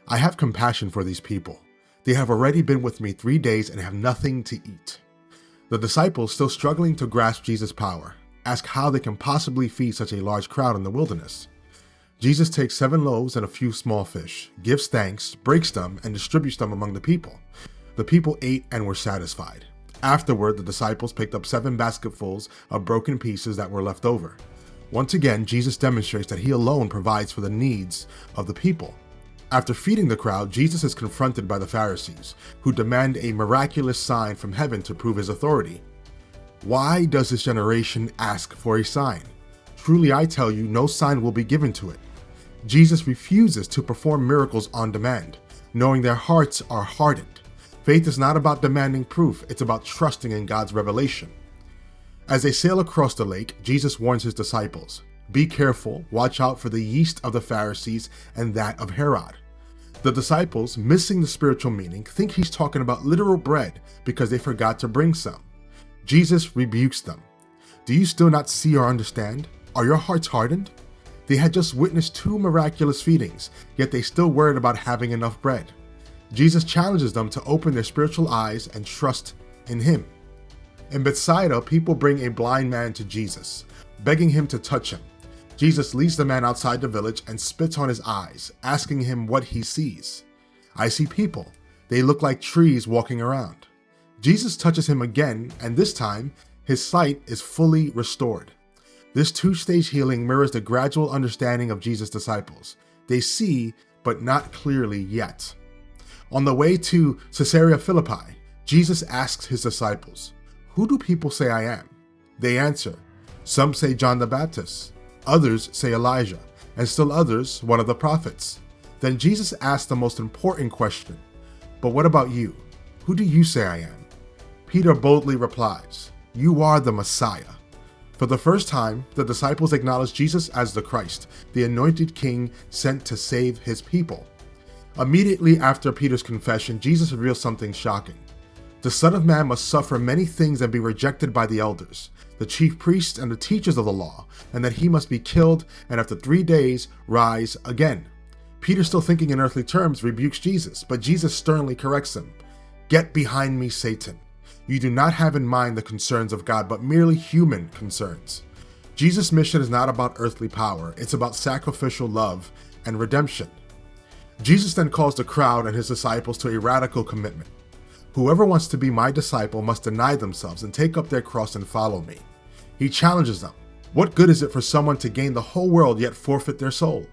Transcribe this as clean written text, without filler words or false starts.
I have compassion for these people. They have already been with me 3 days and have nothing to eat." The disciples, still struggling to grasp Jesus' power, ask how they can possibly feed such a large crowd in the wilderness. Jesus takes 7 loaves and a few small fish, gives thanks, breaks them, and distributes them among the people. The people ate and were satisfied. Afterward, the disciples picked up 7 basketfuls of broken pieces that were left over. Once again, Jesus demonstrates that he alone provides for the needs of the people. After feeding the crowd, Jesus is confronted by the Pharisees, who demand a miraculous sign from heaven to prove his authority. "Why does this generation ask for a sign? Truly I tell you, no sign will be given to it." Jesus refuses to perform miracles on demand, knowing their hearts are hardened. Faith is not about demanding proof, it's about trusting in God's revelation. As they sail across the lake, Jesus warns his disciples, "Be careful, watch out for the yeast of the Pharisees and that of Herod." The disciples, missing the spiritual meaning, think he's talking about literal bread because they forgot to bring some. Jesus rebukes them. "Do you still not see or understand? Are your hearts hardened?" They had just witnessed 2 miraculous feedings, yet they still worried about having enough bread. Jesus challenges them to open their spiritual eyes and trust in him. In Bethsaida, people bring a blind man to Jesus, begging him to touch him. Jesus leads the man outside the village and spits on his eyes, asking him what he sees. "I see people. They look like trees walking around." Jesus touches him again, and this time, his sight is fully restored. This 2-stage healing mirrors the gradual understanding of Jesus' disciples. They see, but not clearly yet. On the way to Caesarea Philippi, Jesus asks his disciples, "Who do people say I am?" They answer, "Some say John the Baptist, others say Elijah, and still others, one of the prophets." Then Jesus asks the most important question, "But what about you? Who do you say I am?" Peter boldly replies, "You are the Messiah." For the first time, the disciples acknowledge Jesus as the Christ, the anointed king sent to save his people. Immediately after Peter's confession, Jesus reveals something shocking. The Son of Man must suffer many things and be rejected by the elders, the chief priests, and the teachers of the law, and that he must be killed and after 3 days rise again. Peter, still thinking in earthly terms, rebukes Jesus, but Jesus sternly corrects him. "Get behind me, Satan. You do not have in mind the concerns of God, but merely human concerns." Jesus' mission is not about earthly power, it's about sacrificial love and redemption. Jesus then calls the crowd and his disciples to a radical commitment. "Whoever wants to be my disciple must deny themselves and take up their cross and follow me." He challenges them. What good is it for someone to gain the whole world yet forfeit their soul?